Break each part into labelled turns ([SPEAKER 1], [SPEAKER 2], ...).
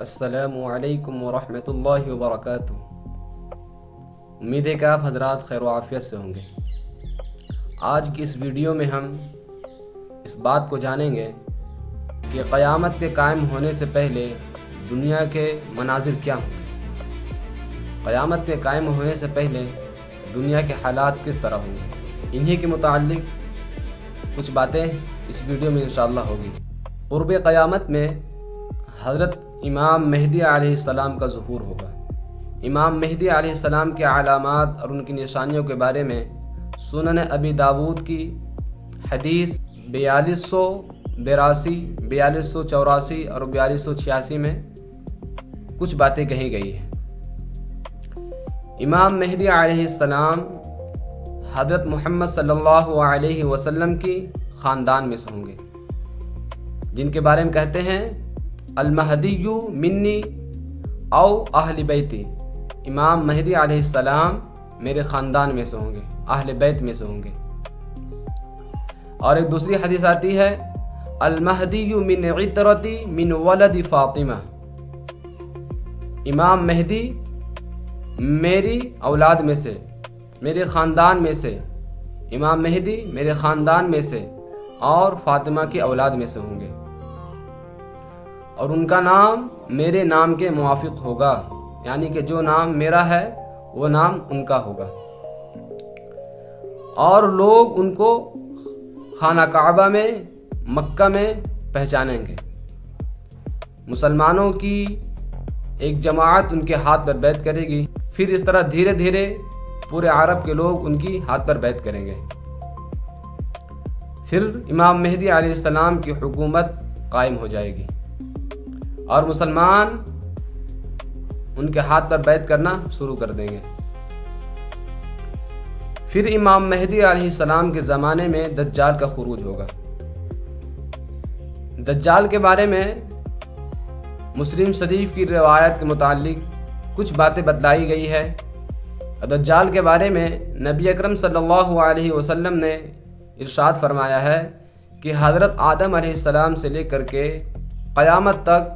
[SPEAKER 1] السلام علیکم ورحمۃ اللہ وبرکاتہ۔ امید ہے کہ آپ حضرات خیر و عافیت سے ہوں گے۔ آج کی اس ویڈیو میں ہم اس بات کو جانیں گے کہ قیامت کے قائم ہونے سے پہلے دنیا کے مناظر کیا ہوں گے، قیامت کے قائم ہونے سے پہلے دنیا کے حالات کس طرح ہوں گے۔ انہی کے متعلق کچھ باتیں اس ویڈیو میں انشاءاللہ ہوگی۔ قرب قیامت میں حضرت امام مہدی علیہ السلام کا ظہور ہوگا۔ امام مہدی علیہ السلام کے علامات اور ان کی نشانیوں کے بارے میں سنن ابی داود کی حدیث 4282، 4284 اور 4286 میں کچھ باتیں کہی گئی ہیں۔ امام مہدی علیہ السلام حضرت محمد صلی اللہ علیہ وسلم کی خاندان میں سے ہوں گے، جن کے بارے میں کہتے ہیں المہدی منی او اہل بیتی، امام مہدی علیہ السلام میرے خاندان میں سے ہوں گے، اہل بیت میں سے ہوں گے۔ اور ایک دوسری حدیث آتی ہے المہدی من عطرتی من ولد فاطمہ، امام مہدی میری اولاد میں سے، میرے خاندان میں سے، امام مہدی میرے خاندان میں سے اور فاطمہ کی اولاد میں سے ہوں گے، اور ان کا نام میرے نام کے موافق ہوگا، یعنی کہ جو نام میرا ہے وہ نام ان کا ہوگا، اور لوگ ان کو خانہ کعبہ میں مکہ میں پہچانیں گے۔ مسلمانوں کی ایک جماعت ان کے ہاتھ پر بیعت کرے گی، پھر اس طرح دھیرے دھیرے پورے عرب کے لوگ ان کی ہاتھ پر بیعت کریں گے، پھر امام مہدی علیہ السلام کی حکومت قائم ہو جائے گی اور مسلمان ان کے ہاتھ پر بیعت کرنا شروع کر دیں گے۔ پھر امام مہدی علیہ السلام کے زمانے میں دجال کا خروج ہوگا۔ دجال کے بارے میں مسلم شریف کی روایت کے متعلق کچھ باتیں بتلائی گئی ہے۔ دجال کے بارے میں نبی اکرم صلی اللہ علیہ وسلم نے ارشاد فرمایا ہے کہ حضرت آدم علیہ السلام سے لے کر کے قیامت تک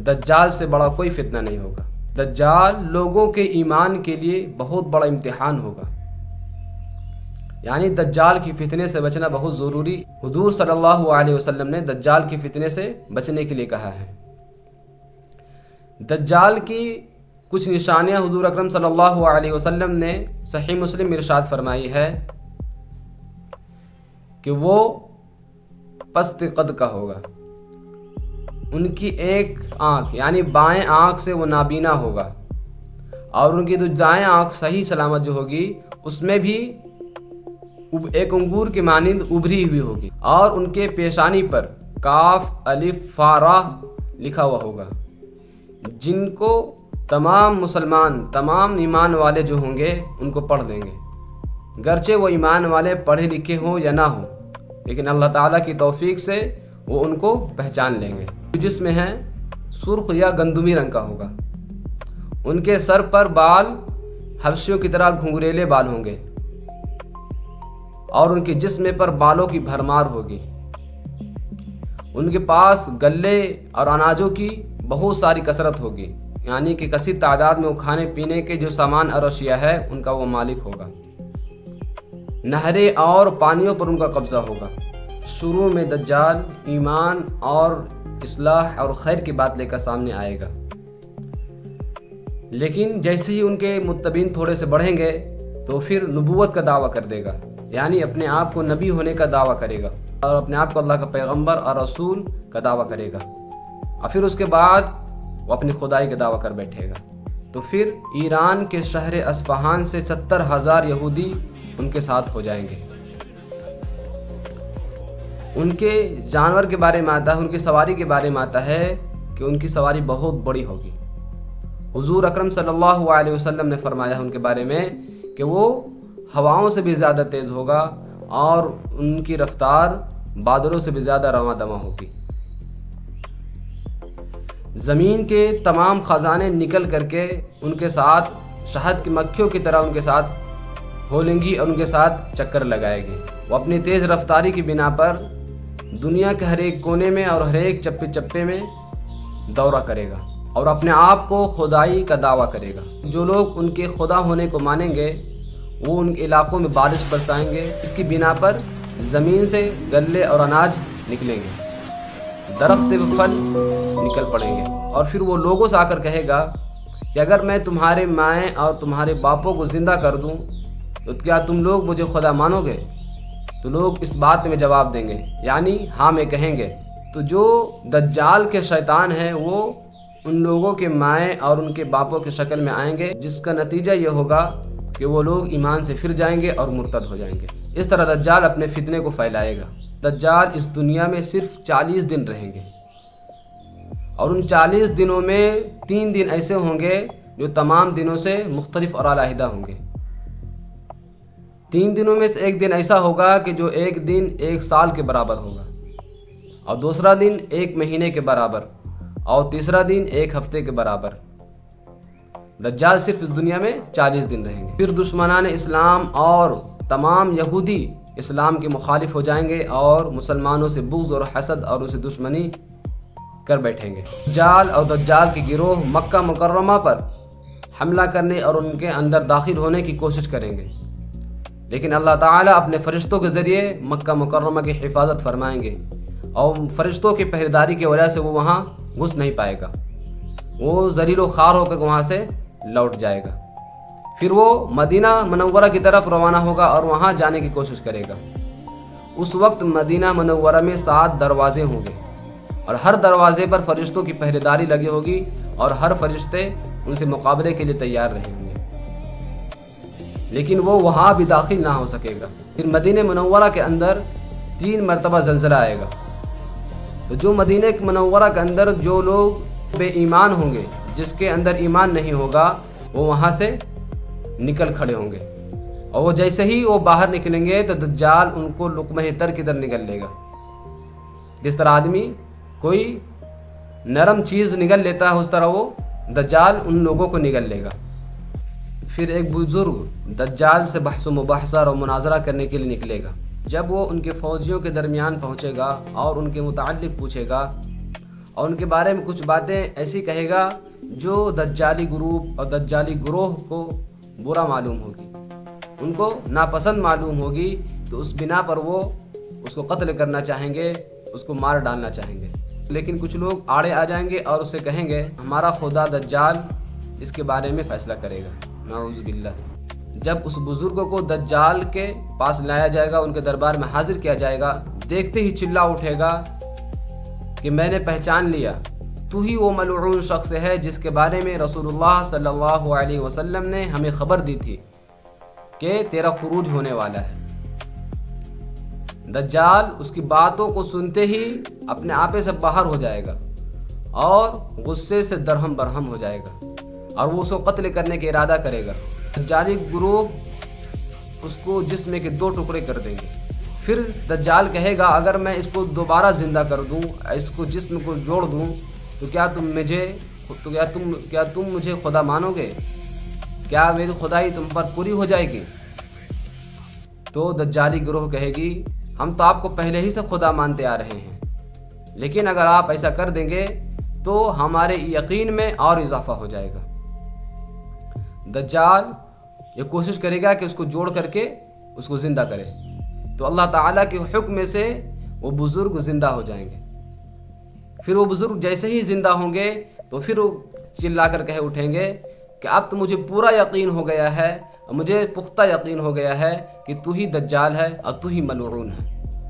[SPEAKER 1] دجال سے بڑا کوئی فتنہ نہیں ہوگا۔ دجال لوگوں کے ایمان کے لیے بہت بڑا امتحان ہوگا، یعنی دجال کی فتنے سے بچنا بہت ضروری۔ حضور صلی اللہ علیہ وسلم نے دجال کی فتنے سے بچنے کے لیے کہا ہے۔ دجال کی کچھ نشانیاں حضور اکرم صلی اللہ علیہ وسلم نے صحیح مسلم میں ارشاد فرمائی ہے کہ وہ پست قد کا ہوگا، ان کی ایک آنکھ یعنی بائیں آنکھ سے وہ نابینا ہوگا، اور ان کی جو دائیں آنکھ صحیح سلامت جو ہوگی اس میں بھی ایک انگور کی مانند ابھری ہوئی ہوگی، اور ان کے پیشانی پر کاف الف فا را لکھا ہوا ہوگا، جن کو تمام مسلمان، تمام ایمان والے جو ہوں گے ان کو پڑھ دیں گے، گرچہ وہ ایمان والے پڑھے لکھے ہوں یا نہ ہوں، لیکن اللہ تعالیٰ کی توفیق سے وہ ان کو پہچان لیں گے۔ جس میں ہے سرخ یا گندمی رنگ کا ہوگا، ان کے سر پر بال حبشیوں کی طرح گھنگریلے بال ہوں گے، اور ان کے جسم پر بالوں کی بھرمار ہوگی، ان کے پاس گلے اور اناجوں کی بہت ساری کثرت ہوگی، یعنی کہ کثیر تعداد میں وہ کھانے پینے کے جو سامان اور اشیاء ہے ان کا وہ مالک ہوگا، نہریں اور پانیوں پر ان کا قبضہ ہوگا۔ شروع میں دجال ایمان اور اصلاح اور خیر کی بات لے کر سامنے آئے گا، لیکن جیسے ہی ان کے متبعین تھوڑے سے بڑھیں گے تو پھر نبوت کا دعویٰ کر دے گا، یعنی اپنے آپ کو نبی ہونے کا دعویٰ کرے گا اور اپنے آپ کو اللہ کا پیغمبر اور رسول کا دعویٰ کرے گا، اور پھر اس کے بعد وہ اپنی خدائی کا دعویٰ کر بیٹھے گا۔ تو پھر ایران کے شہر اصفہان سے 70,000 یہودی ان کے ساتھ ہو جائیں گے۔ ان کے جانور کے بارے میں آتا ہے، ان کی سواری کے بارے میں آتا ہے کہ ان کی سواری بہت بڑی ہوگی۔ حضور اکرم صلی اللہ علیہ وسلم نے فرمایا ان کے بارے میں کہ وہ ہواؤں سے بھی زیادہ تیز ہوگا اور ان کی رفتار بادلوں سے بھی زیادہ رواں دواں ہوگی۔ زمین کے تمام خزانے نکل کر کے ان کے ساتھ شہد کی مکھیوں کی طرح ان کے ساتھ کھولیں گی اور ان کے ساتھ چکر لگائے گی۔ وہ اپنی تیز رفتاری کی بنا پر دنیا کے ہر ایک کونے میں اور ہر ایک چپے چپے میں دورہ کرے گا۔ اور اپنے آپ کو خدائی کا دعویٰ کرے گا۔ جو لوگ ان کے خدا ہونے کو مانیں گے وہ ان کے علاقوں میں بارش برسائیں گے، اس کی بنا پر زمین سے غلے اور اناج نکلیں گے، درخت پھل نکل پڑیں گے، اور پھر وہ لوگوں سے آ کر کہے گا کہ اگر میں تمہارے مائیں اور تمہارے باپوں کو زندہ کر دوں تو کیا تم لوگ مجھے خدا مانو گے؟ تو لوگ اس بات میں جواب دیں گے، یعنی ہاں میں کہیں گے۔ تو جو دجال کے شیطان ہیں وہ ان لوگوں کے مائیں اور ان کے باپوں کی شکل میں آئیں گے، جس کا نتیجہ یہ ہوگا کہ وہ لوگ ایمان سے پھر جائیں گے اور مرتد ہو جائیں گے۔ اس طرح دجال اپنے فتنے کو پھیلائے گا۔ دجال اس دنیا میں صرف 40 دن رہیں گے، اور ان 40 دنوں میں 3 دن ایسے ہوں گے جو تمام دنوں سے مختلف اور علیحدہ ہوں گے۔ 3 دنوں میں سے ایک دن ایسا ہوگا کہ جو ایک دن 1 سال کے برابر ہوگا، اور دوسرا دن 1 مہینے کے برابر، اور تیسرا دن 1 ہفتے کے برابر۔ دجال صرف اس دنیا میں 40 دن رہیں گے۔ پھر دشمنان اسلام اور تمام یہودی اسلام کے مخالف ہو جائیں گے اور مسلمانوں سے بغض اور حسد اور اسے دشمنی کر بیٹھیں گے۔ دجال اور دجال کے گروہ مکہ مکرمہ پر حملہ کرنے اور ان کے اندر داخل ہونے کی کوشش کریں گے، لیکن اللہ تعالیٰ اپنے فرشتوں کے ذریعے مکہ مکرمہ کی حفاظت فرمائیں گے، اور فرشتوں کی پہریداری کی وجہ سے وہ وہاں گھس نہیں پائے گا، وہ ذلیل و خوار ہو کر وہاں سے لوٹ جائے گا۔ پھر وہ مدینہ منورہ کی طرف روانہ ہوگا اور وہاں جانے کی کوشش کرے گا۔ اس وقت مدینہ منورہ میں 7 دروازے ہوں گے، اور ہر دروازے پر فرشتوں کی پہریداری لگی ہوگی، اور ہر فرشتے ان سے مقابلے کے لیے تیار رہیں گے، لیکن وہ وہاں بھی داخل نہ ہو سکے گا۔ پھر مدینہ منورہ کے اندر 3 مرتبہ زلزلہ آئے گا، تو جو مدینہ منورہ کے اندر جو لوگ بے ایمان ہوں گے، جس کے اندر ایمان نہیں ہوگا، وہ وہاں سے نکل کھڑے ہوں گے، اور وہ جیسے ہی وہ باہر نکلیں گے تو دجال ان کو لقمہ تر کی طرح نگل لے گا۔ جس طرح آدمی کوئی نرم چیز نگل لیتا ہے، اس طرح وہ دجال ان لوگوں کو نگل لے گا۔ پھر ایک بزرگ دجال سے بحث و مباحثہ اور مناظرہ کرنے کے لیے نکلے گا۔ جب وہ ان کے فوجیوں کے درمیان پہنچے گا اور ان کے متعلق پوچھے گا اور ان کے بارے میں کچھ باتیں ایسی کہے گا جو دجالی گروپ اور دجالی گروہ کو برا معلوم ہوگی، ان کو ناپسند معلوم ہوگی، تو اس بنا پر وہ اس کو قتل کرنا چاہیں گے، اس کو مار ڈالنا چاہیں گے۔ لیکن کچھ لوگ آڑے آ جائیں گے اور اسے کہیں گے ہمارا خدا دجال اس کے بارے میں فیصلہ کرے گا، نعوذ باللہ۔ جب اس بزرگ کو دجال کے پاس لایا جائے گا، ان کے دربار میں حاضر کیا جائے گا، دیکھتے ہی چلا اٹھے گا کہ میں نے پہچان لیا، تو ہی وہ ملعون شخص ہے جس کے بارے میں رسول اللہ صلی اللہ علیہ وسلم نے ہمیں خبر دی تھی کہ تیرا خروج ہونے والا ہے۔ دجال اس کی باتوں کو سنتے ہی اپنے آپے سے باہر ہو جائے گا اور غصے سے درہم برہم ہو جائے گا، اور وہ اس کو قتل کرنے کا ارادہ کرے گا۔ دجالی گروہ اس کو جسم کے 2 ٹکڑے کر دیں گے۔ پھر دجال کہے گا اگر میں اس کو دوبارہ زندہ کر دوں، اس کو جسم کو جوڑ دوں، تو کیا تم مجھے خدا مانو گے؟ کیا میری خدائی تم پر پوری ہو جائے گی؟ تو دجالی گروہ کہے گی ہم تو آپ کو پہلے ہی سے خدا مانتے آ رہے ہیں، لیکن اگر آپ ایسا کر دیں گے تو ہمارے یقین میں اور اضافہ ہو جائے گا۔ دجال یہ کوشش کرے گا کہ اس کو جوڑ کر کے اس کو زندہ کرے، تو اللہ تعالیٰ کے حکم سے وہ بزرگ زندہ ہو جائیں گے۔ پھر وہ بزرگ جیسے ہی زندہ ہوں گے تو پھر وہ چلا کر کہہ اٹھیں گے کہ اب تو مجھے پورا یقین ہو گیا ہے، اور مجھے پختہ یقین ہو گیا ہے کہ تو ہی دجال ہے اور تو ہی ملعون ہے۔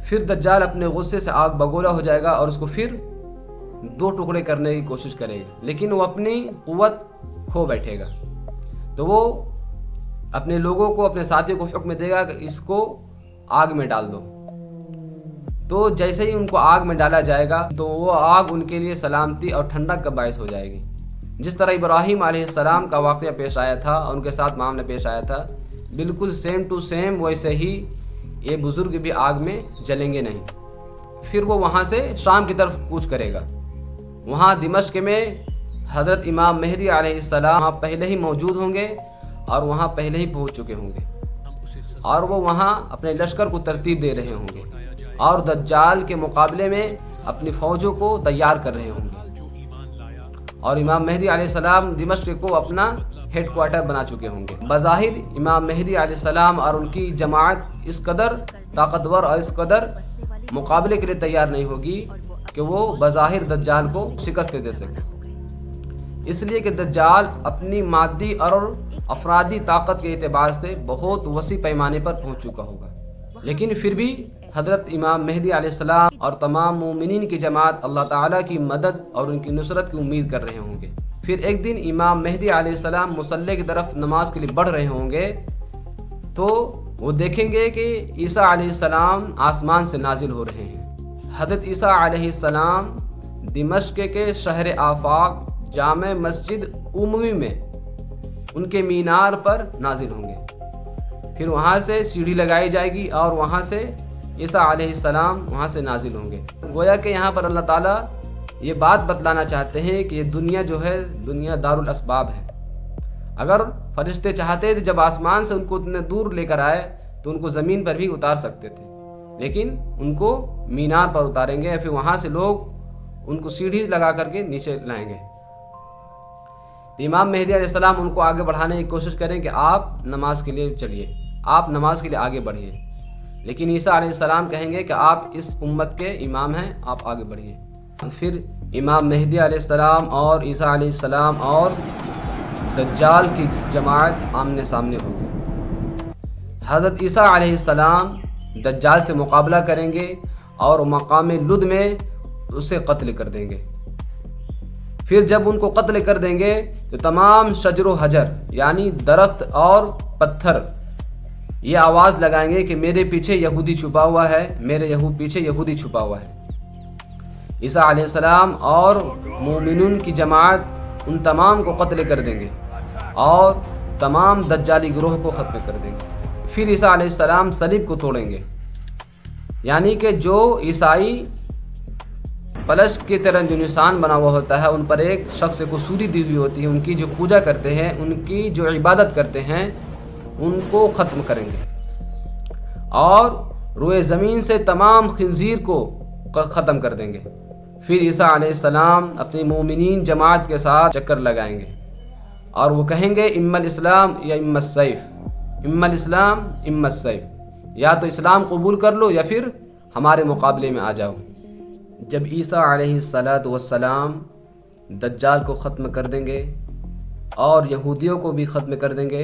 [SPEAKER 1] پھر دجال اپنے غصے سے آگ بگولا ہو جائے گا اور اس کو پھر 2 ٹکڑے کرنے کی کوشش کرے گا، لیکن وہ اپنی قوت کھو بیٹھے گا، تو وہ اپنے لوگوں کو، اپنے ساتھیوں کو حکم دے گا کہ اس کو آگ میں ڈال دو۔ تو جیسے ہی ان کو آگ میں ڈالا جائے گا تو وہ آگ ان کے لیے سلامتی اور ٹھنڈک کا باعث ہو جائے گی۔ جس طرح ابراہیم علیہ السلام کا واقعہ پیش آیا تھا اور ان کے ساتھ معاملہ پیش آیا تھا، بالکل سیم ٹو سیم ویسے ہی یہ بزرگ بھی آگ میں جلیں گے نہیں۔ پھر وہ وہاں سے شام کی طرف کوچ کرے گا۔ وہاں دمشق میں حضرت امام مہدی علیہ السلام وہاں پہلے ہی موجود ہوں گے اور وہاں پہلے ہی پہنچ چکے ہوں گے، اور وہ وہاں اپنے لشکر کو ترتیب دے رہے ہوں گے اور دجال کے مقابلے میں اپنی فوجوں کو تیار کر رہے ہوں گے، اور امام مہدی علیہ السلام دمشق کو اپنا ہیڈ کوارٹر بنا چکے ہوں گے۔ بظاہر امام مہدی علیہ السلام اور ان کی جماعت اس قدر طاقتور اور اس قدر مقابلے کے لیے تیار نہیں ہوگی کہ وہ بظاہر دجال کو شکست دے سکے، اس لیے کہ دجال اپنی مادی اور افرادی طاقت کے اعتبار سے بہت وسیع پیمانے پر پہنچ چکا ہوگا، لیکن پھر بھی حضرت امام مہدی علیہ السلام اور تمام مومنین کی جماعت اللہ تعالیٰ کی مدد اور ان کی نصرت کی امید کر رہے ہوں گے۔ پھر ایک دن امام مہدی علیہ السلام مصلی کی طرف نماز کے لیے بڑھ رہے ہوں گے تو وہ دیکھیں گے کہ عیسیٰ علیہ السلام آسمان سے نازل ہو رہے ہیں۔ حضرت عیسیٰ علیہ السلام دمشق کے شہر آفاق جامع مسجد عمومی میں ان کے مینار پر نازل ہوں گے، پھر وہاں سے سیڑھی لگائی جائے گی اور وہاں سے عیسیٰ علیہ السلام وہاں سے نازل ہوں گے۔ گویا کہ یہاں پر اللہ تعالیٰ یہ بات بتلانا چاہتے ہیں کہ یہ دنیا جو ہے دنیا دار الاسباب ہے۔ اگر فرشتے چاہتے تھے جب آسمان سے ان کو اتنے دور لے کر آئے تو ان کو زمین پر بھی اتار سکتے تھے، لیکن ان کو مینار پر اتاریں گے، پھر وہاں سے لوگ ان کو سیڑھی لگا کر کے نیچے لائیں گے۔ امام مہدی علیہ السلام ان کو آگے بڑھانے کی کوشش کریں کہ آپ نماز کے لیے چلیے، آپ نماز کے لیے آگے بڑھیے، لیکن عیسیٰ علیہ السلام کہیں گے کہ آپ اس امت کے امام ہیں، آپ آگے بڑھیے۔ پھر امام مہدی علیہ السلام اور عیسیٰ علیہ السلام اور دجال کی جماعت آمنے سامنے ہوگی۔ حضرت عیسیٰ علیہ السلام دجال سے مقابلہ کریں گے اور مقام لد میں اسے قتل کر دیں گے۔ پھر جب ان کو قتل کر دیں گے تو تمام شجر و حجر یعنی درخت اور پتھر یہ آواز لگائیں گے کہ میرے پیچھے یہودی چھپا ہوا ہے، میرے پیچھے یہودی چھپا ہوا ہے۔ عیسیٰ علیہ السلام اور مومنون کی جماعت ان تمام کو قتل کر دیں گے اور تمام دجالی گروہ کو ختم کر دیں گے۔ پھر عیسیٰ علیہ السلام صلیب کو توڑیں گے، یعنی کہ جو عیسائی پلش کی طرح جو نشان بنا ہوا ہوتا ہے ان پر ایک شخص کو سوری دی ہوئی ہوتی ہے، ان کی جو پوجا کرتے ہیں، ان کی جو عبادت کرتے ہیں، ان کو ختم کریں گے اور روئے زمین سے تمام خنزیر کو ختم کر دیں گے۔ پھر عیسیٰ علیہ السلام اپنی مومنین جماعت کے ساتھ چکر لگائیں گے اور وہ کہیں گے اما الاسلام یا اما السیف، اما الاسلام اما السیف، یا تو اسلام قبول کر لو یا پھر ہمارے مقابلے میں آ جاؤ۔ جب عیسیٰ علیہ السلام دجال کو ختم کر دیں گے اور یہودیوں کو بھی ختم کر دیں گے،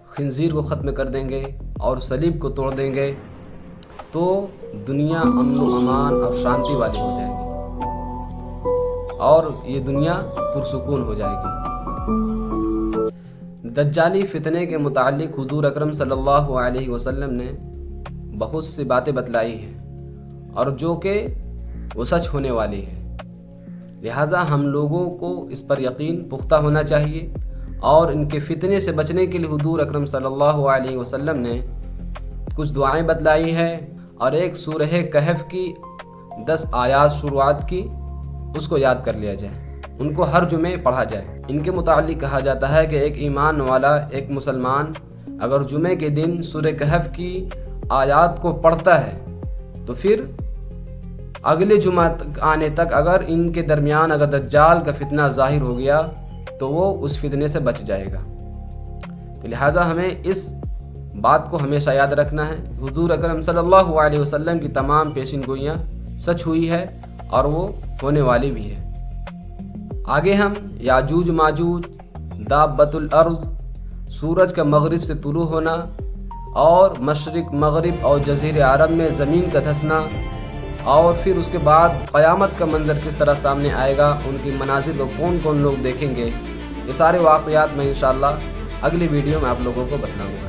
[SPEAKER 1] خنزیر کو ختم کر دیں گے اور صلیب کو توڑ دیں گے تو دنیا امن و امان اور شانتی والی ہو جائے گی اور یہ دنیا پرسکون ہو جائے گی۔ دجالی فتنے کے متعلق حضور اکرم صلی اللہ علیہ وسلم نے بہت سی باتیں بتلائی ہیں اور جو کہ وہ سچ ہونے والی ہے، لہٰذا ہم لوگوں کو اس پر یقین پختہ ہونا چاہیے اور ان کے فتنے سے بچنے کے لیے حضور اکرم صلی اللہ علیہ وسلم نے کچھ دعائیں بتلائی ہیں اور ایک سورہ کہف کی 10 آیات شروعات کی اس کو یاد کر لیا جائے، ان کو ہر جمعے پڑھا جائے۔ ان کے متعلق کہا جاتا ہے کہ ایک ایمان والا، ایک مسلمان اگر جمعے کے دن سورہ کہف کی آیات کو پڑھتا ہے تو پھر اگلے جمعہ آنے تک اگر ان کے درمیان اگر دجال کا فتنہ ظاہر ہو گیا تو وہ اس فتنے سے بچ جائے گا۔ تو لہٰذا ہمیں اس بات کو ہمیشہ یاد رکھنا ہے۔ حضور اکرم صلی اللہ علیہ وسلم کی تمام پیشین گوئیاں سچ ہوئی ہے اور وہ ہونے والی بھی ہے۔ آگے ہم یاجوج ماجوج، دابۃ الارض، سورج کا مغرب سے طلوع ہونا اور مشرق مغرب اور جزیرہ عرب میں زمین کا دھسنا اور پھر اس کے بعد قیامت کا منظر کس طرح سامنے آئے گا، ان کی مناظر کو کون کون لوگ دیکھیں گے، یہ سارے واقعات میں انشاءاللہ اگلی ویڈیو میں آپ لوگوں کو بتلاؤں گا۔